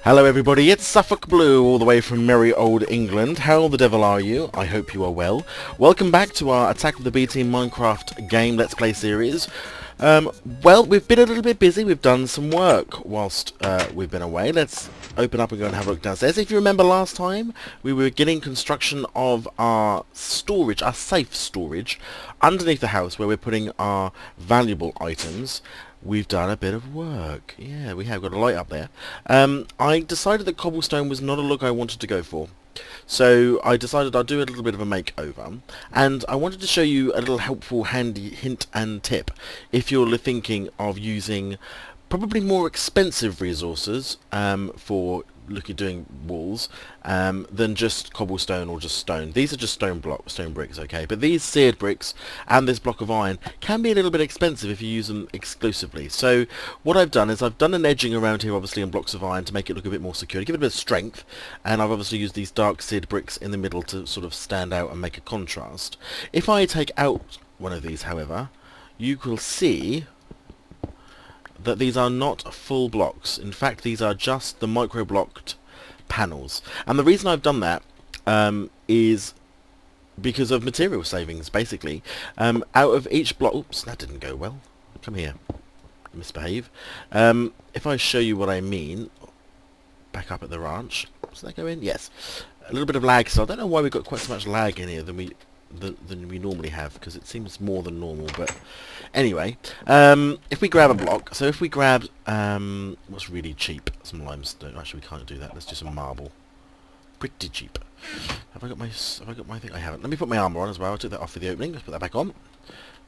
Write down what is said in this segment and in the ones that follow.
Hello everybody, it's Suffolkblue all the way from merry old England. How the devil are you? I hope you are well. Welcome back to our Attack of the B Team Minecraft game Let's Play series. Well, we've been a little bit busy. We've done some work whilst we've been away. Let's open up and go and have a look downstairs. If you remember last time, we were beginning construction of our storage, our safe storage, underneath the house where we're putting our valuable items. We've done a bit of work. Yeah, we have got a light up there. I decided that cobblestone was not a look I wanted to go for. So I decided I'd do a little bit of a makeover, and I wanted to show you a little helpful handy hint and tip if you're thinking of using probably more expensive resources for doing walls than just cobblestone or just stone. These are just stone bricks, okay, but these seared bricks and this block of iron can be a little bit expensive if you use them exclusively. So what I've done is I've done an edging around here, obviously, on blocks of iron to make it look a bit more secure, to give it a bit of strength, and I've obviously used these dark seared bricks in the middle to sort of stand out and make a contrast. If I take out one of these, however, you will see that these are not full blocks. In fact, these are just the micro-blocked panels. And the reason I've done that is because of material savings, basically. Out of each block... Oops, that didn't go well. Come here. Misbehave. If I show you what I mean... Back up at the ranch. Does that go in? Yes. A little bit of lag, so I don't know why we've got quite so much lag in here than we normally have, because it seems more than normal. But anyway, if we grab a block, so if we grab what's really cheap, some limestone. Actually, we can't do that. Let's do some marble. Pretty cheap. Have I got my thing? I haven't. Let me put my armor on as well. I took that off for the opening. Let's put that back on.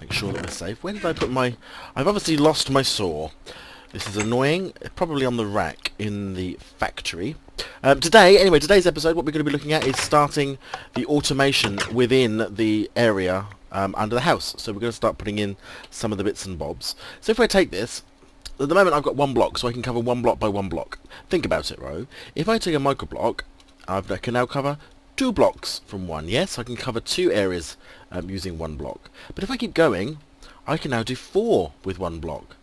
Make sure that we're safe. Where did I put my... I've obviously lost my saw. This is annoying. Probably on the rack in the factory. Today's episode, what we're going to be looking at is starting the automation within the area under the house. So we're going to start putting in some of the bits and bobs. So if I take this, at the moment I've got one block, so I can cover one block by one block. Think about it, Ro. If I take a micro block, I can now cover two blocks from one. Yes, I can cover two areas using one block. But if I keep going, I can now do 4 with one block.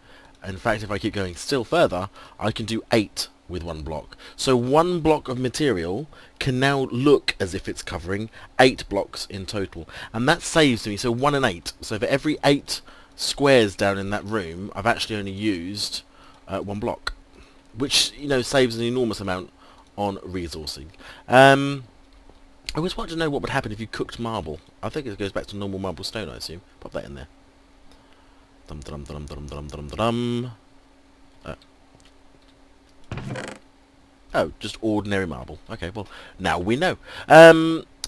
In fact, if I keep going still further, I can do 8 with one block. So one block of material can now look as if it's covering 8 blocks in total. And that saves me, so 1 and 8. So for every 8 squares down in that room, I've actually only used 1 block. Which, you know, saves an enormous amount on resourcing. I always wanted to know what would happen if you cooked marble. I think it goes back to normal marble stone, I assume. Pop that in there. Dum dum dum dum dum dum dum. Oh, just ordinary marble. Okay, well, now we know.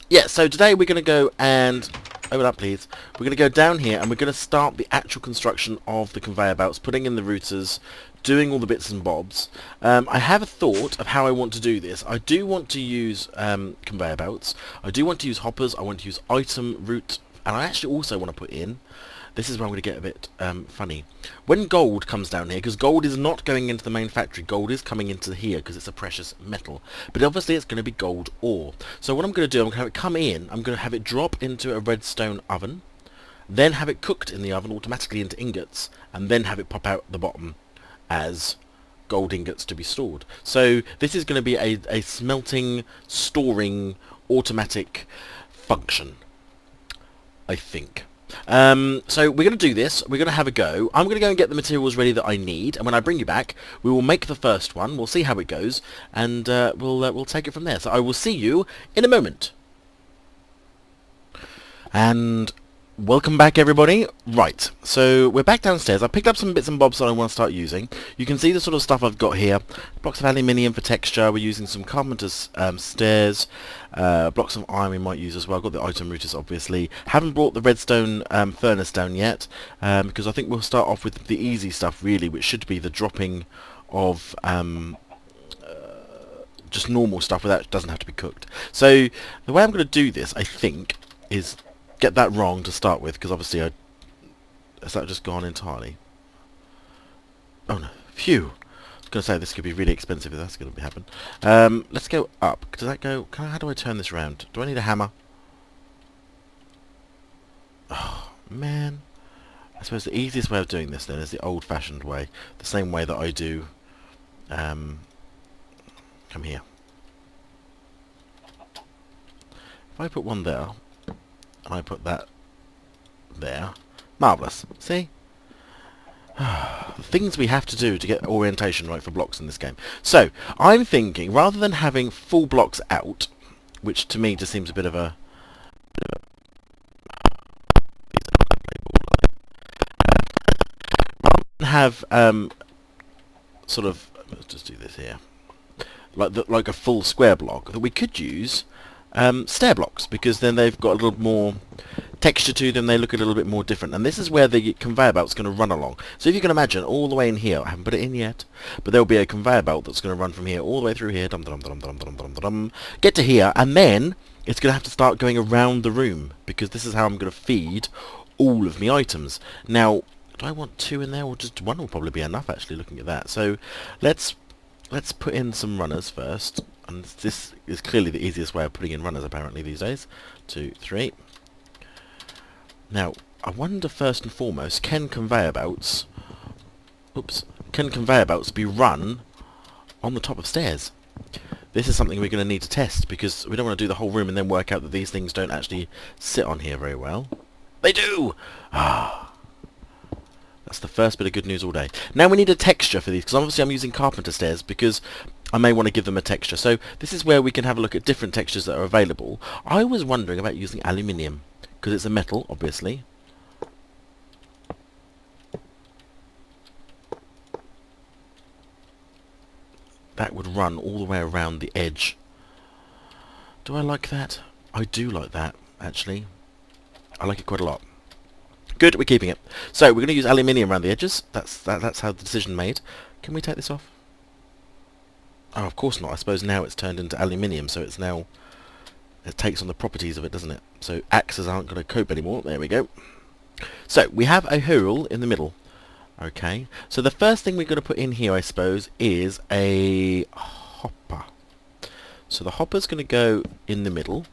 Yeah, so today we're going to go and... Open up, please. We're going to go down here and we're going to start the actual construction of the conveyor belts, putting in the routers, doing all the bits and bobs. I have a thought of how I want to do this. I do want to use conveyor belts. I do want to use hoppers. I want to use item route. And I actually also want to put in... This is where I'm going to get a bit funny. When gold comes down here, because gold is not going into the main factory, gold is coming into here because it's a precious metal. But obviously it's going to be gold ore. So what I'm going to do, I'm going to have it come in, I'm going to have it drop into a redstone oven, then have it cooked in the oven automatically into ingots, and then have it pop out the bottom as gold ingots to be stored. So this is going to be a smelting, storing, automatic function, I think. So we're going to do this. We're going to have a go. I'm going to go and get the materials ready that I need, and when I bring you back, we will make the first one. We'll see how it goes, and we'll take it from there. So I will see you in a moment. And welcome back, everybody. Right, so we're back downstairs. I picked up some bits and bobs that I want to start using. You can see the sort of stuff I've got here. Blocks of aluminium for texture. We're using some carpenter's stairs. Blocks of iron we might use as well. Got the item routers, obviously. Haven't brought the redstone furnace down yet, because I think we'll start off with the easy stuff, really, which should be the dropping of just normal stuff without doesn't have to be cooked. So the way I'm going to do this, I think, is get that wrong to start with, because obviously has that just gone entirely? Oh no, phew. I was going to say this could be really expensive if that's going to happen. Let's go up. Does that go... how do I turn this round? Do I need a hammer? Oh, man. I suppose the easiest way of doing this then is the old-fashioned way. The same way that I do come here. If I put one there, and I put that there, marvellous. See? The things we have to do to get orientation right for blocks in this game. So, I'm thinking, rather than having full blocks out, which to me just seems a bit of a... rather than have, sort of... let's just do this here. Like a full square block, that we could use stair blocks, because then they've got a little more texture to them, they look a little bit more different. And this is where the conveyor belt's going to run along. So if you can imagine, all the way in here, I haven't put it in yet, but there'll be a conveyor belt that's going to run from here all the way through here, get to here, and then it's going to have to start going around the room, because this is how I'm going to feed all of my items. Now, do I want 2 in there, or just 1 will probably be enough, actually, looking at that. So let's put in some runners first, and this is clearly the easiest way of putting in runners, apparently, these days. 2, 3... Now, I wonder first and foremost, can conveyor belts be run on the top of stairs? This is something we're going to need to test, because we don't want to do the whole room and then work out that these things don't actually sit on here very well. They do! Ah, that's the first bit of good news all day. Now we need a texture for these, because obviously I'm using carpenter stairs, because I may want to give them a texture. So this is where we can have a look at different textures that are available. I was wondering about using aluminium, because it's a metal, obviously. That would run all the way around the edge. Do I like that? I do like that, actually. I like it quite a lot. Good, we're keeping it. So we're going to use aluminium around the edges. That's how the decision made. Can we take this off? Oh, of course not. I suppose now it's turned into aluminium, so it's now... it takes on the properties of it, doesn't it? So axes aren't going to cope anymore. There we go. So we have a hole in the middle. Okay. So the first thing we're going to put in here, I suppose, is a hopper. So the hopper's going to go in the middle.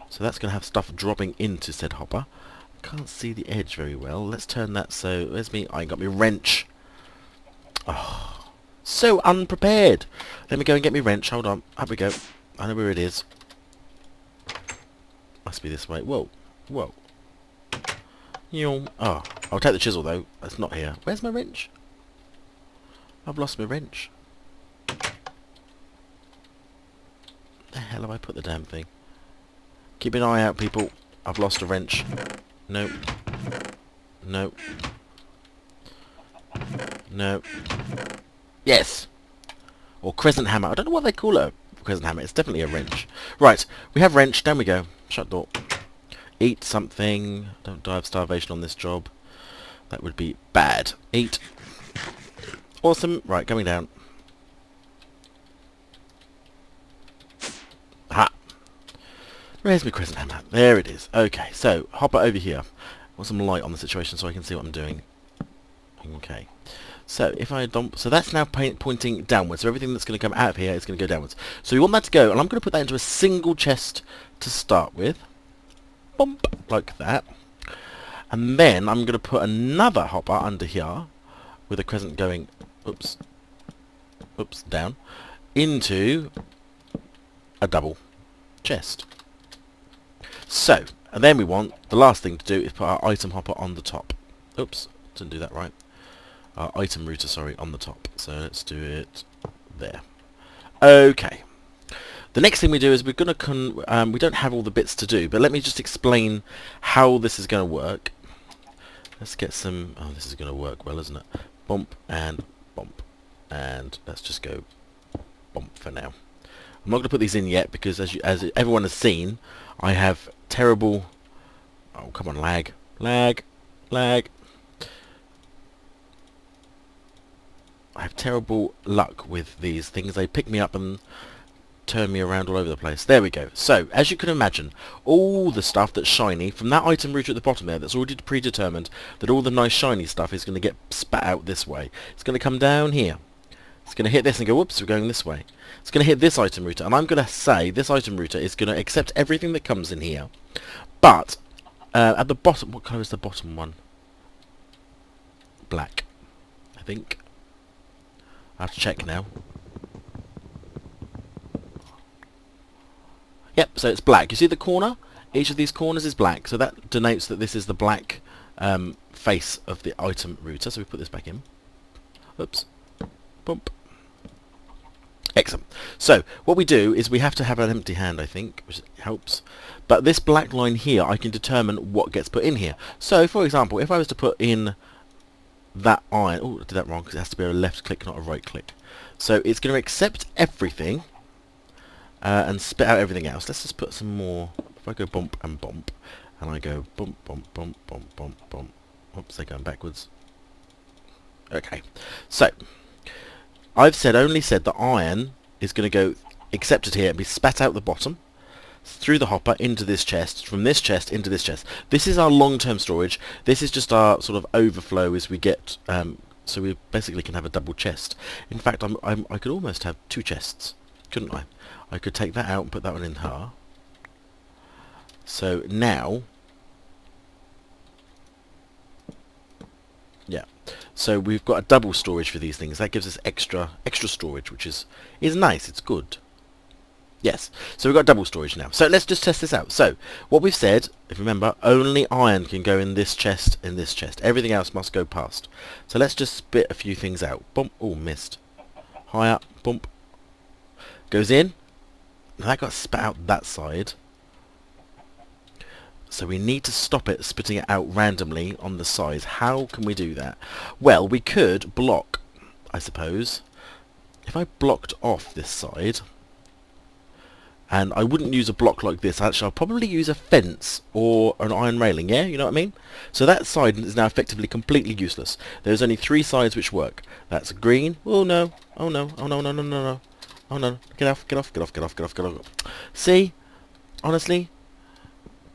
So that's going to have stuff dropping into said hopper. I can't see the edge very well. Let's turn that so... where's me? I got my wrench. Oh, so unprepared. Let me go and get my wrench. Hold on. Up we go. I know where it is. Must be this way. Whoa. Whoa. Oh, I'll take the chisel though. It's not here. Where's my wrench? I've lost my wrench. The hell have I put the damn thing? Keep an eye out, people. I've lost a wrench. Nope. Nope. No. Yes! Or crescent hammer. I don't know what they call it. Crescent hammer. It's definitely a wrench. Right. We have wrench. Down we go. Shut door. Eat something. Don't die of starvation on this job. That would be bad. Eat. Awesome. Right. Going down. Ha! Where's my crescent hammer? There it is. Okay. So, hop it over here. I want some light on the situation so I can see what I'm doing. Okay. So if I dump, so that's now pointing downwards. So everything that's going to come out of here is going to go downwards. So we want that to go, and I'm going to put that into a single chest to start with. Bump, like that. And then I'm going to put another hopper under here with a crescent going, oops, down, into a double chest. So, and then we want, the last thing to do is put our item hopper on the top. Oops, didn't do that right. Our item router, sorry, on the top. So let's do it there. Okay. The next thing we do is we're going to we don't have all the bits to do, but let me just explain how this is going to work. Let's get some... oh, this is going to work well, isn't it? Bump and bump. And let's just go bump for now. I'm not going to put these in yet because, as everyone has seen, I have terrible... oh, come on, lag. Lag. Lag. I have terrible luck with these things. They pick me up and turn me around all over the place. There we go. So, as you can imagine, all the stuff that's shiny, from that item router at the bottom there, that's already predetermined that all the nice shiny stuff is going to get spat out this way. It's going to come down here. It's going to hit this and go, whoops, we're going this way. It's going to hit this item router, and I'm going to say this item router is going to accept everything that comes in here. But, at the bottom, what colour is the bottom one? Black, I think. I have to check now. Yep, so it's black. You see the corner? Each of these corners is black, so that denotes that this is the black face of the item router. So we put this back in. Oops. Bump. Excellent. So what we do is we have to have an empty hand, I think, which helps. But this black line here, I can determine what gets put in here. So, for example, if I was to put in that iron... Oh, I did that wrong because it has to be a left click, not a right click. So it's going to accept everything and spit out everything else. Let's just put some more. If I go bump and bump, and I go bump, bump, bump, bump, bump, bump. Oops, they're going backwards. Okay. So, I've only said that iron is going to go accepted here and be spat out the bottom, through the hopper into this chest, from this chest into this chest. This is our long-term storage. This is just our sort of overflow as we get, so we basically can have a double chest. In fact, I could almost have two chests, couldn't I? I could take that out and put that one in her. So now, yeah. So we've got a double storage for these things. That gives us extra storage, which is nice. It's good. Yes. So we've got double storage now. So let's just test this out. So what we've said, if you remember, only iron can go in this chest and this chest. Everything else must go past. So let's just spit a few things out. Bump. Oh, missed. Higher. Bump. Goes in. Now that got spat out that side. So we need to stop it spitting it out randomly on the sides. How can we do that? Well, we could block, I suppose. If I blocked off this side, and I wouldn't use a block like this, actually I'll probably use a fence or an iron railing, yeah? You know what I mean? So that side is now effectively completely useless. There's only 3 sides which work. That's green. Oh no. Oh no. Oh no, no, no, no, no. Oh no. Get off, get off, get off, get off, get off, get off. See? Honestly,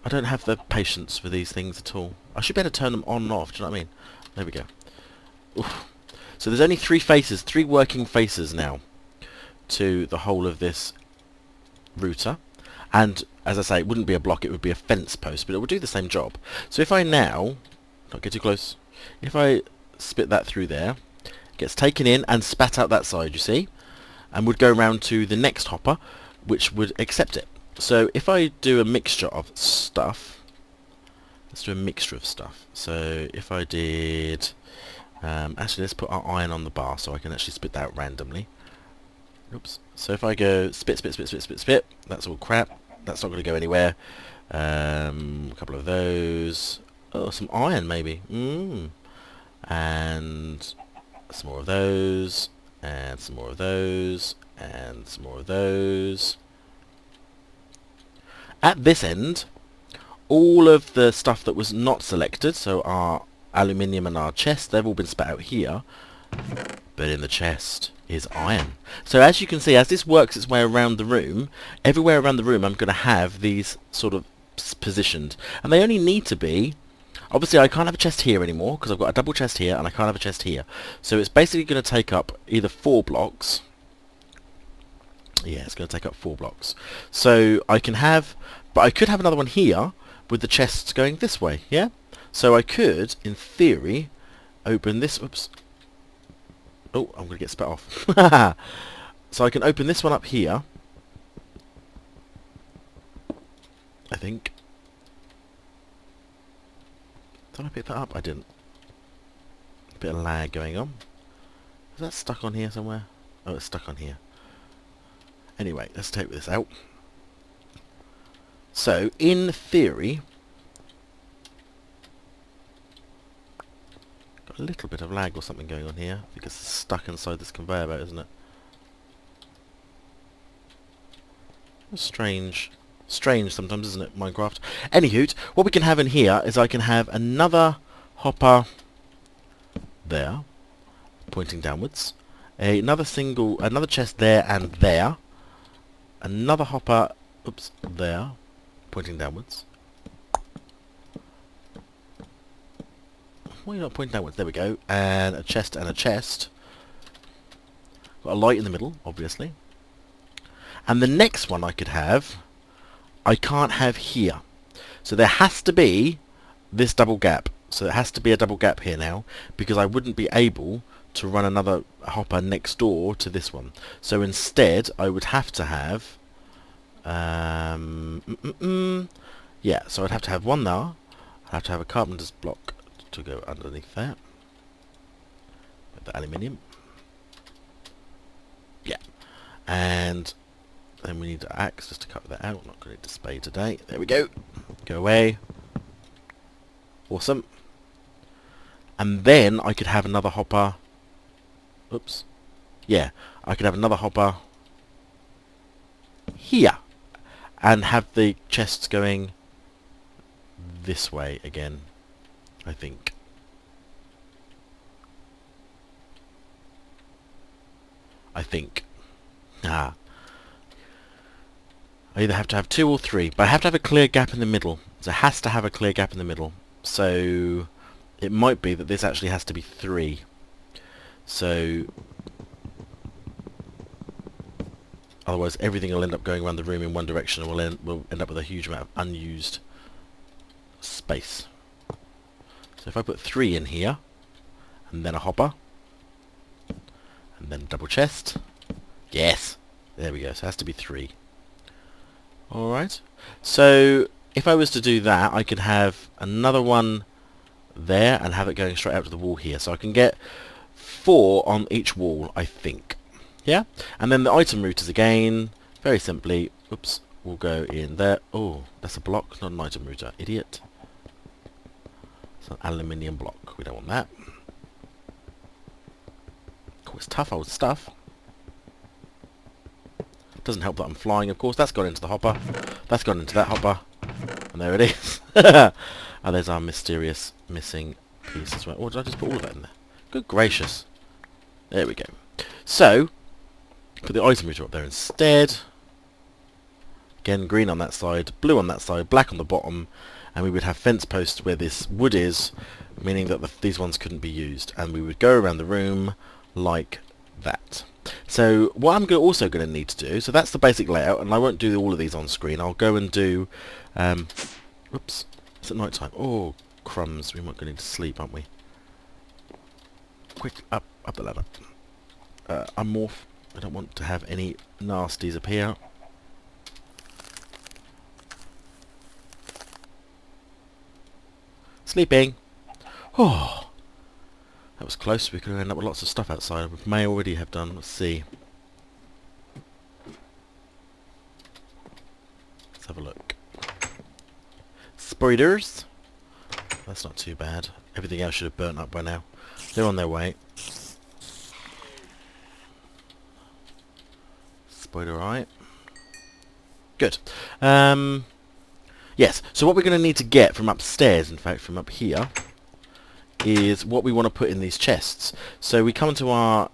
I don't have the patience for these things at all. I should be able to turn them on and off, do you know what I mean? There we go. Oof. So there's only 3 faces, 3 working faces now to the whole of this router. And, as I say, it wouldn't be a block, it would be a fence post, but it would do the same job. So if I now, don't get too close, if I spit that through there, it gets taken in and spat out that side, you see? And would go around to the next hopper, which would accept it. So if I do a mixture of stuff, let's do a mixture of stuff. So if I did, actually let's put our iron on the bar so I can actually spit that out randomly. Oops. So if I go spit, spit, spit, spit, spit, spit, that's all crap. That's not going to go anywhere. A couple of those. Oh, some iron maybe. And some more of those. And some more of those. And some more of those. At this end, all of the stuff that was not selected, so our aluminium and our chest, they've all been spat out here, but in the chest is iron. So as you can see, as this works its way around the room, everywhere around the room I'm going to have these sort of positioned, and they only need to be, obviously I can't have a chest here anymore, because I've got a double chest here, and I can't have a chest here. So it's basically going to take up either 4 blocks, yeah, it's going to take up 4 blocks. So I can have, but I could have another one here with the chests going this way, yeah? So I could, in theory, open this, oops. Oh, I'm going to get spat off. So I can open this one up here, I think. Did I pick that up? I didn't. A bit of lag going on. Is that stuck on here somewhere? Oh, it's stuck on here. Anyway, let's take this out. So, in theory, got a little bit of lag or something going on here because it's stuck inside this conveyor belt, isn't it? Strange sometimes, isn't it, Minecraft? Anywho, what we can have in here is I can have another hopper there, pointing downwards, another chest there and there, another hopper, oops, there, pointing downwards. Why are you not pointing downwards? There we go. And a chest and a chest. Got a light in the middle, obviously. And the next one I could have, I can't have here. So there has to be this double gap. So there has to be a double gap here now, because I wouldn't be able to run another hopper next door to this one. So instead, I would have to have, Yeah, so I'd have to have one there. I'd have to have a carpenter's block to go underneath that. With the aluminium. Yeah. And then we need an axe just to cut that out. Not going to display today. There we go. Go away. Awesome. And then I could have another hopper. Oops. Yeah, I could have another hopper here. And have the chests going this way again, I think. I either have to have 2 or 3, but I have to have a clear gap in the middle. So it has to have a clear gap in the middle. So it might be that this actually has to be 3. So otherwise everything will end up going around the room in one direction, and we'll end up with a huge amount of unused space. So if I put 3 in here, and then a hopper, and then a double chest. Yes! There we go. So it has to be 3. Alright. So if I was to do that, I could have another one there and have it going straight out to the wall here. So I can get 4 on each wall, I think. Yeah? And then the item routers again, very simply, oops, will go in there. Oh, that's a block, not an item router. Idiot. It's an aluminium block. We don't want that. Cool, it's tough old stuff. Doesn't help that I'm flying, of course. That's gone into the hopper. That's gone into that hopper. And there it is. Oh, there's our mysterious missing piece as well. Or did I just put all of that in there? Good gracious. There we go. So, put the item router up there instead. Again, green on that side, blue on that side, black on the bottom. And we would have fence posts where this wood is, meaning that these ones couldn't be used. And we would go around the room like that. So what I'm also going to need to do, so that's the basic layout, and I won't do all of these on screen. I'll go and do, whoops, it's at night time. Oh, crumbs, we might go into sleep, aren't we? Quick, up the ladder. Unmorph, I don't want to have any nasties appear. Sleeping. Oh, that was close. We could end up with lots of stuff outside. We may already have done. Let's see. Let's have a look. Spiders. That's not too bad. Everything else should have burnt up by now. They're on their way. Spider eye. Good. Yes, so what we're going to need to get from upstairs, in fact from up here, is what we want to put in these chests. So we come to our,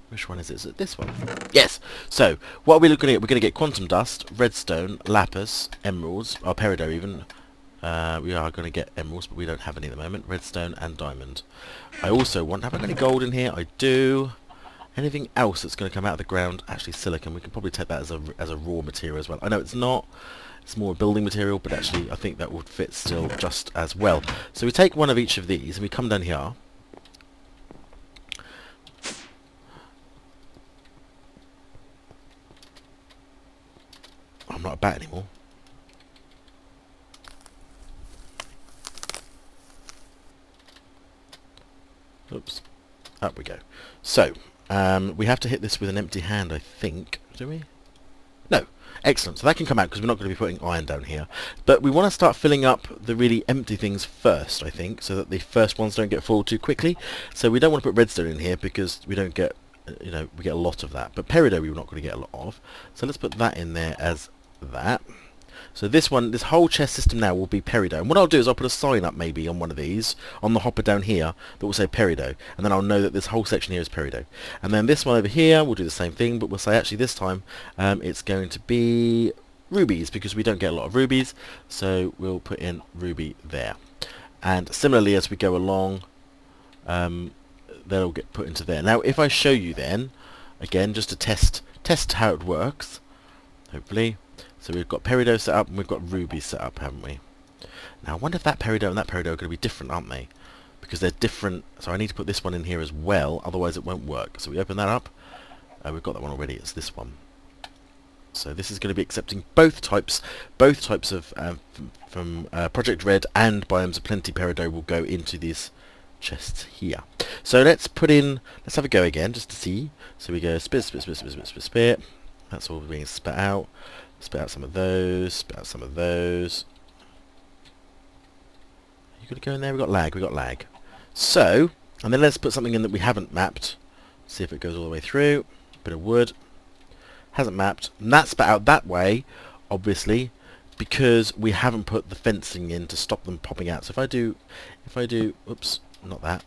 which one is it? Is it this one? Yes! So, what are we looking at? We're going to get quantum dust, redstone, lapis, emeralds, or peridot even. We are going to get emeralds, but we don't have any at the moment. Redstone and diamond. I also want, have I got any gold in here? I do. Anything else that's going to come out of the ground? Actually, silicon. We can probably take that as a raw material as well. I know it's not. It's more building material, but actually I think that would fit still just as well. So we take one of each of these and we come down here. I'm not a bat anymore. Oops. Up we go. So, we have to hit this with an empty hand, I think. Do we? No. Excellent. So that can come out because we're not going to be putting iron down here. But we want to start filling up the really empty things first, I think, so that the first ones don't get full too quickly. So we don't want to put redstone in here because we don't get, we get a lot of that. But peridot we're not going to get a lot of. So let's put that in there as that. So this whole chest system now will be peridot. And what I'll do is I'll put a sign up maybe on one of these, on the hopper down here, that will say peridot. And then I'll know that this whole section here is peridot. And then this one over here, we'll do the same thing, but we'll say actually this time it's going to be rubies, because we don't get a lot of rubies. So we'll put in ruby there. And similarly as we go along, they'll get put into there. Now if I show you then, again, just to test how it works, hopefully. So we've got peridot set up and we've got ruby set up, haven't we? Now I wonder if that peridot and that peridot are going to be different, aren't they? Because they're different, so I need to put this one in here as well, otherwise it won't work. So we open that up. We've got that one already, it's this one. So this is going to be accepting both types of from Project Red and Biomes of Plenty Peridot will go into these chests here. So let's have a go again just to see. So we go spit, spit, spit, spit, spit, spit, spit. That's all being spit out. Spit out some of those. Spit out some of those. You got to go in there. We got lag. So, and then let's put something in that we haven't mapped. See if it goes all the way through. Bit of wood. Hasn't mapped. And that's spat out that way, obviously, because we haven't put the fencing in to stop them popping out. So if I do, oops, not that,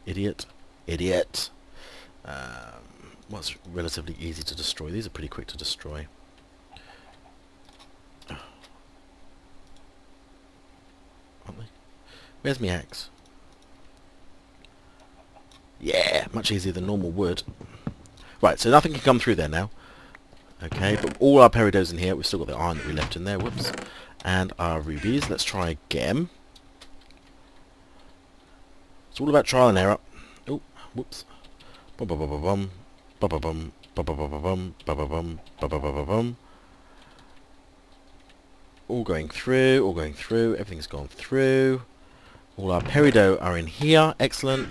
idiot. What's relatively easy to destroy? These are pretty quick to destroy. Aren't they? Where's my axe? Yeah, much easier than normal wood. Right, so nothing can come through there now. Okay, but all our peridots in here. We've still got the iron that we left in there. Whoops. And our rubies. Let's try again. It's all about trial and error. Oh, whoops. Bum bum bum bum bum bum bum bum bum bum bum bum bum. All going through. Everything's gone through. All our peridot are in here. Excellent.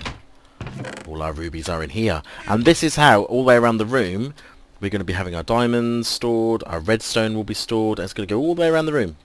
All our rubies are in here. And this is how, all the way around the room, we're going to be having our diamonds stored, our redstone will be stored, and it's going to go all the way around the room.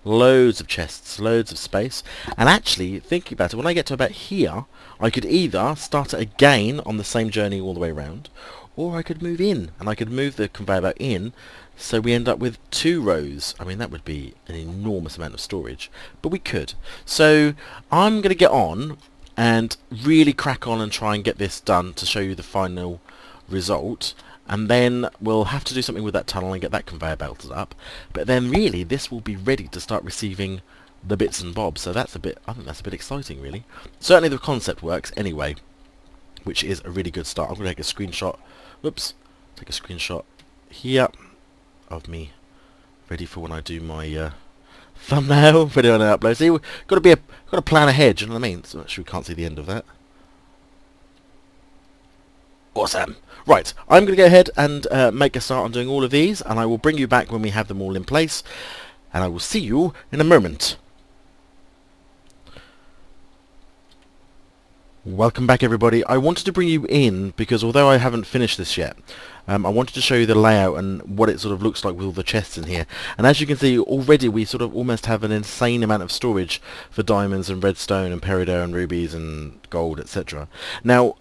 Loads of chests, loads of space. And actually, thinking about it, when I get to about here, I could either start it again on the same journey all the way around, or I could move in, and I could move the conveyor belt in, so we end up with 2 rows. I mean, that would be an enormous amount of storage, but we could. So I'm going to get on and really crack on and try and get this done to show you the final result. And then we'll have to do something with that tunnel and get that conveyor belt up. But then really this will be ready to start receiving the bits and bobs. So that's I think that's a bit exciting really. Certainly the concept works anyway, which is a really good start. I'm going to take a screenshot. Whoops. Take a screenshot here of me ready for when I do my thumbnail video on upload. See, we've got to plan ahead, you know what I mean? So actually we can't see the end of that. Awesome. Right, I'm going to go ahead and make a start on doing all of these, and I will bring you back when we have them all in place, and I will see you in a moment. Welcome back everybody. I wanted to bring you in because although I haven't finished this yet, I wanted to show you the layout and what it sort of looks like with all the chests in here. And as you can see already we sort of almost have an insane amount of storage for diamonds and redstone and peridot and rubies and gold, etc. Now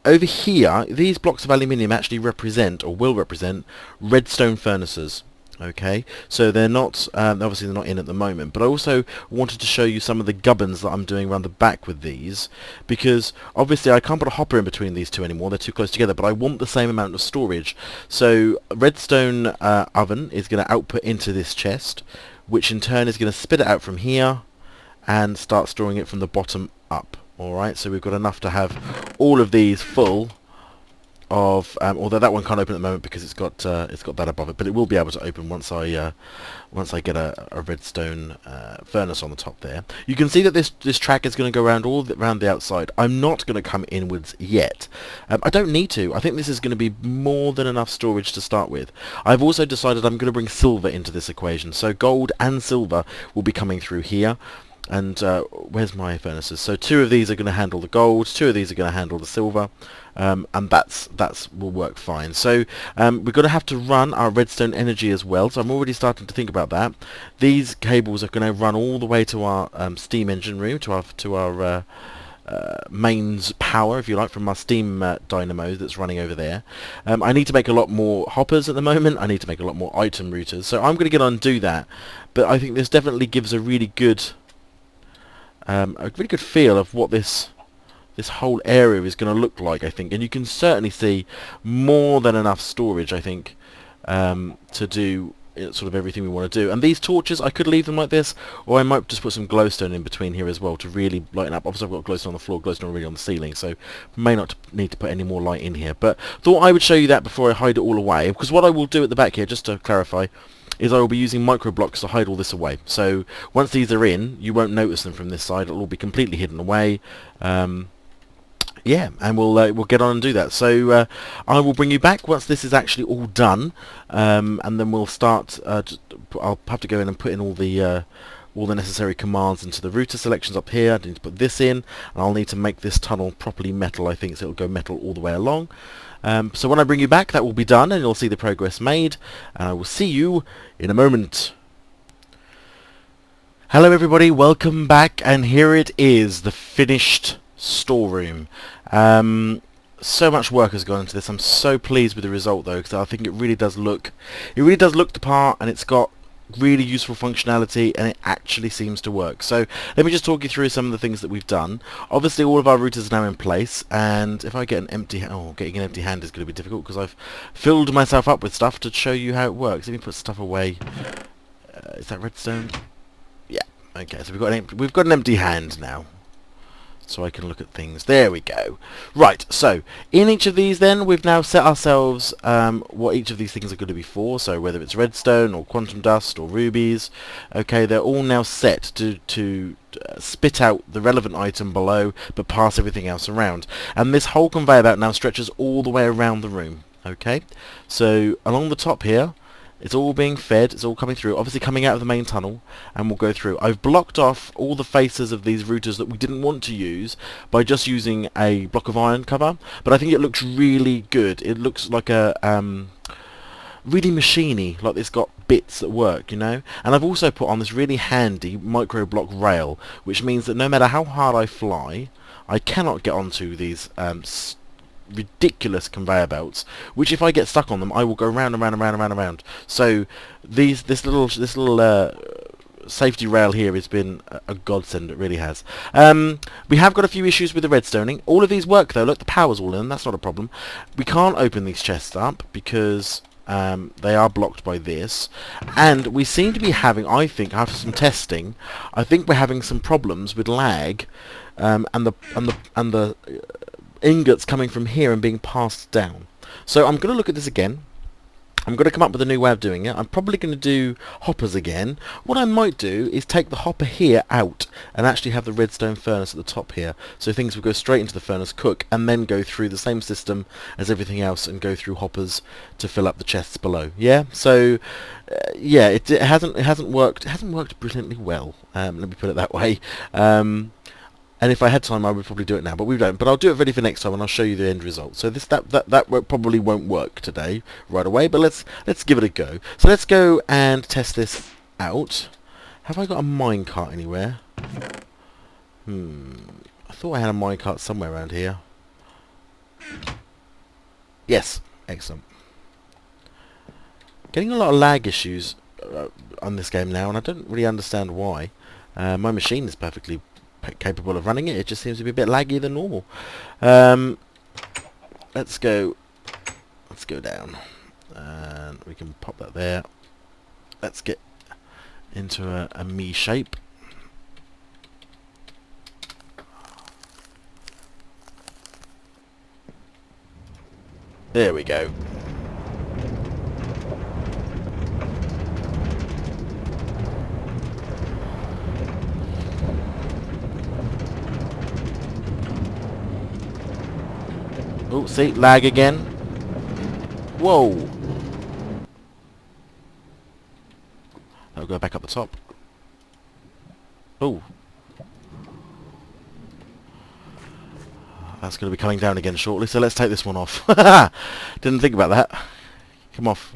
over here these blocks of aluminium actually represent, or will represent, redstone furnaces. Okay, so they're not, obviously they're not in at the moment, but I also wanted to show you some of the gubbins that I'm doing around the back with these, because obviously I can't put a hopper in between these two anymore, they're too close together, but I want the same amount of storage. So redstone oven is going to output into this chest, which in turn is going to spit it out from here and start storing it from the bottom up. Alright, so we've got enough to have all of these full of, although that one can't open at the moment because it's got that above it, but it will be able to open once I get a redstone furnace on the top there. You can see that this track is going to go around around the outside. I'm not going to come inwards yet. I don't need to. I think this is going to be more than enough storage to start with. I've also decided I'm going to bring silver into this equation, so gold and silver will be coming through here. And where's my furnaces? So 2 of these are going to handle the gold, 2 of these are going to handle the silver, and that's will work fine. So we're going to have to run our redstone energy as well, so I'm already starting to think about that. These cables are going to run all the way to our steam engine room, to our mains power, if you like, from our steam dynamo that's running over there. I need to make a lot more hoppers at the moment. I need to make a lot more item routers, so I'm going to get on and do that. But I think this definitely gives a really good feel of what this whole area is going to look like, I think, and you can certainly see more than enough storage, I think, to do sort of everything we want to do. And these torches, I could leave them like this, or I might just put some glowstone in between here as well to really lighten up. Obviously I've got glowstone on the floor, glowstone already on the ceiling, so may not need to put any more light in here, but thought I would show you that before I hide it all away, because what I will do at the back here, just to clarify, is I will be using micro blocks to hide all this away. So once these are in, you won't notice them from this side. It'll all be completely hidden away. Yeah, and we'll get on and do that. So I will bring you back once this is actually all done, and then we'll start. I'll have to go in and put in all the necessary commands into the router selections up here. I need to put this in, and I'll need to make this tunnel properly metal, I think, so it'll go metal all the way along. So when I bring you back, that will be done, and you'll see the progress made, and I will see you in a moment. Hello everybody, welcome back, and here it is, the finished storeroom. So much work has gone into this. I'm so pleased with the result though, because I think it really does look the part, and it's got really useful functionality, and it actually seems to work. So let me just talk you through some of the things that we've done. Obviously all of our routers are now in place, and if I get an empty getting an empty hand is going to be difficult because I've filled myself up with stuff to show you how it works. Let me put stuff away. Is that redstone? Yeah. Okay, so we've got an empty hand now, so I can look at things. There we go. Right, so in each of these then, we've now set ourselves what each of these things are going to be for. So whether it's redstone or quantum dust or rubies, okay, they're all now set to spit out the relevant item below, but pass everything else around. And this whole conveyor belt now stretches all the way around the room. Okay, so along the top here, it's all being fed, it's all coming through, obviously coming out of the main tunnel, and we'll go through. I've blocked off all the faces of these routers that we didn't want to use by just using a block of iron cover, but I think it looks really good. It looks like a really machiney, like it's got bits that work, you know. And I've also put on this really handy micro block rail, which means that no matter how hard I fly, I cannot get onto these ridiculous conveyor belts, which if I get stuck on them I will go round and round and round and round and round. So this little safety rail here has been a godsend. It really has. We have got a few issues with the redstoning. All of these work though. Look, the power's all in, that's not a problem. We can't open these chests up because they are blocked by this, and we seem to be having, I think after some testing, I think we're having some problems with lag, and the ingots coming from here and being passed down. So I'm going to look at this again. I'm going to come up with a new way of doing it. I'm probably going to do hoppers again. What I might do is take the hopper here out and actually have the redstone furnace at the top here, so things will go straight into the furnace, cook, and then go through the same system as everything else and go through hoppers to fill up the chests below. Yeah, so yeah, it hasn't worked brilliantly well. Let me put it that way. And if I had time, I would probably do it now, but we don't. But I'll do it ready for next time, and I'll show you the end result. So that probably won't work today right away, but let's give it a go. So let's go and test this out. Have I got a minecart anywhere? I thought I had a minecart somewhere around here. Yes, excellent. Getting a lot of lag issues on this game now, and I don't really understand why. My machine is perfectly capable of running it. It just seems to be a bit laggy than normal. Let's go down, and we can pop that there. Let's get into a me shape. There we go. Oh, see, lag again. Whoa. That'll go back up the top. Oh. That's going to be coming down again shortly, so let's take this one off. Didn't think about that. Come off.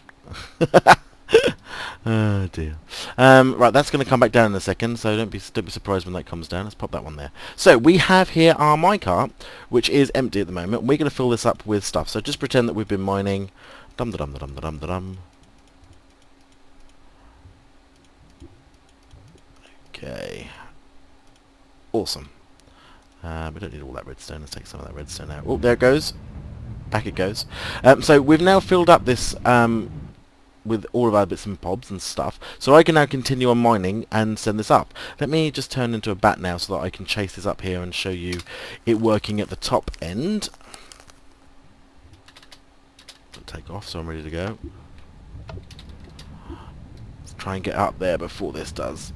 Oh dear. Right, that's going to come back down in a second, so don't be surprised when that comes down. Let's pop that one there. So we have here our minecart, which is empty at the moment. We're going to fill this up with stuff. So just pretend that we've been mining. Dum da dum da dum da dum da dum. Okay. Awesome. We don't need all that redstone. Let's take some of that redstone out. Oh, there it goes. Back it goes. So we've now filled up this with all of our bits and bobs and stuff, so I can now continue on mining and send this up. Let me just turn into a bat now so that I can chase this up here and show you it working at the top end. Take off, so I'm ready to go. Let's try and get up there before this does.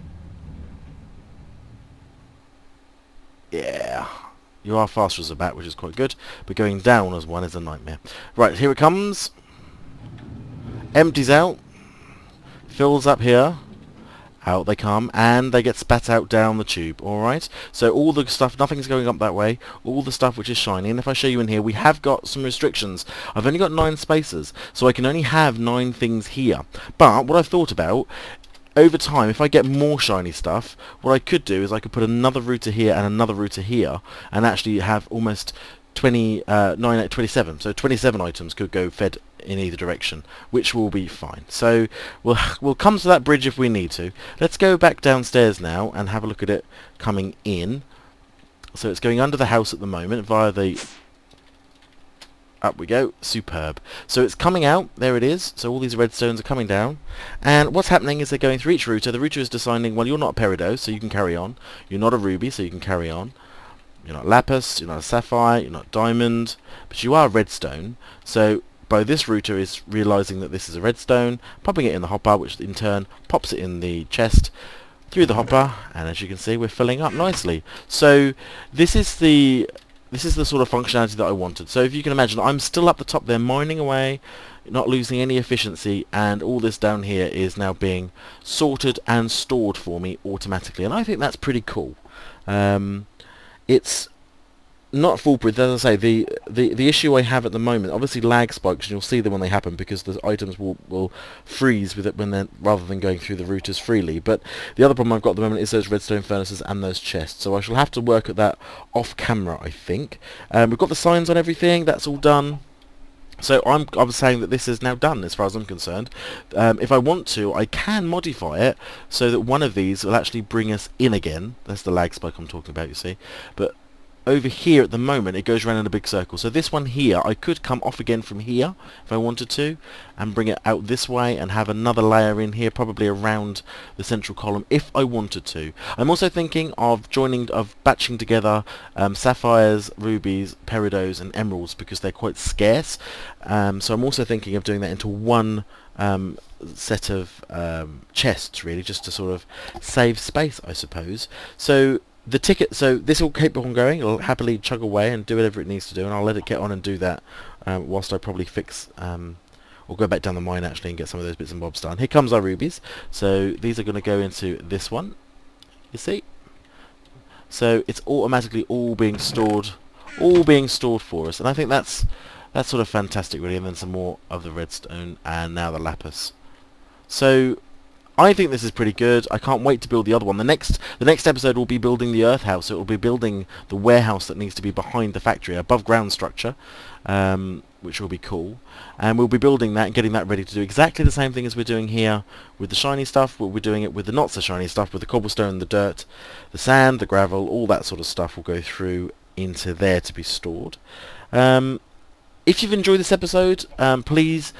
Yeah, You are faster as a bat, which is quite good, but going down as one is a nightmare. Right, here it comes. Empties out. Fills up here. Out they come, and they get spat out down the tube, alright? So all the stuff, nothing's going up that way, all the stuff which is shiny, and if I show you in here, we have got some restrictions. I've only got 9 spaces, so I can only have 9 things here. But what I've thought about, over time, if I get more shiny stuff, what I could do is I could put another router here and another router here, and actually have almost 9 at 27. So 27 items could go fed in either direction, which will be fine. So we'll come to that bridge if we need to. Let's go back downstairs now and have a look at it coming in. So it's going under the house at the moment via the... Up we go. Superb. So it's coming out. There it is. So all these redstones are coming down. And what's happening is they're going through each router. The router is deciding, well, you're not a peridot, so you can carry on. You're not a ruby, so you can carry on. You're not lapis, you're not a sapphire, you're not diamond, but you are redstone. So by this router is realizing that this is a redstone, popping it in the hopper, which in turn pops it in the chest through the hopper, and as you can see, we're filling up nicely. So this is the sort of functionality that I wanted. So if you can imagine, I'm still up the top there mining away, not losing any efficiency, and all this down here is now being sorted and stored for me automatically, and I think that's pretty cool. It's not foolproof, as I say. The issue I have at the moment, obviously lag spikes, and you'll see them when they happen because the items will freeze with it when they're, rather than going through the routers freely. But the other problem I've got at the moment is those redstone furnaces and those chests, so I shall have to work at that off camera, I think. We've got the signs on everything, that's all done. So I'm saying that this is now done as far as I'm concerned. If I want to, I can modify it so that one of these will actually bring us in again. That's the lag spike I'm talking about, you see. But over here at the moment it goes around in a big circle. So this one here, I could come off again from here if I wanted to and bring it out this way and have another layer in here, probably around the central column if I wanted to. I'm also thinking of batching together sapphires, rubies, peridots and emeralds because they're quite scarce. So I'm also thinking of doing that into one set of chests, really, just to sort of save space, I suppose. So the ticket, so this will keep on going. It'll happily chug away and do whatever it needs to do, and I'll let it get on and do that whilst I probably fix or go back down the mine actually and get some of those bits and bobs done. Here comes our rubies. So these are going to go into this one, you see. So it's automatically all being stored for us, and I think that's sort of fantastic, really. And then some more of the redstone, and now the lapis. So I think this is pretty good. I can't wait to build the other one. The next episode will be building the earth house. It will be building the warehouse that needs to be behind the factory, above ground structure, which will be cool. And we'll be building that and getting that ready to do exactly the same thing as we're doing here with the shiny stuff. We'll be doing it with the not so shiny stuff, with the cobblestone, the dirt, the sand, the gravel, all that sort of stuff will go through into there to be stored. If you've enjoyed this episode, please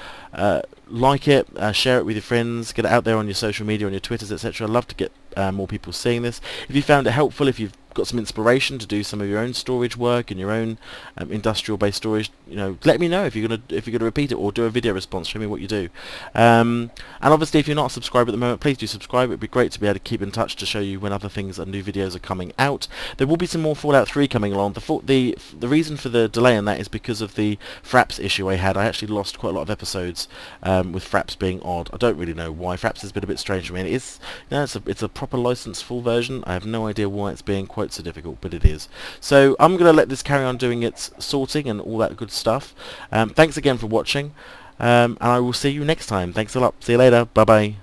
like it, share it with your friends, get it out there on your social media, on your Twitters, etc. I'd love to get more people seeing this. If you found it helpful, if you've got some inspiration to do some of your own storage work and your own industrial-based storage, let me know if you're gonna repeat it or do a video response. Show me what you do. And obviously, if you're not a subscriber at the moment, please do subscribe. It'd be great to be able to keep in touch to show you when other things and new videos are coming out. There will be some more Fallout 3 coming along. The reason for the delay in that is because of the Fraps issue I had. I actually lost quite a lot of episodes with Fraps being odd. I don't really know why. Fraps has been a bit strange for me. It is, it's a proper licensed full version. I have no idea why it's being quite so difficult, but it is. So I'm going to let this carry on doing its sorting and all that good stuff. Thanks again for watching, and I will see you next time. Thanks a lot. See you later. Bye bye.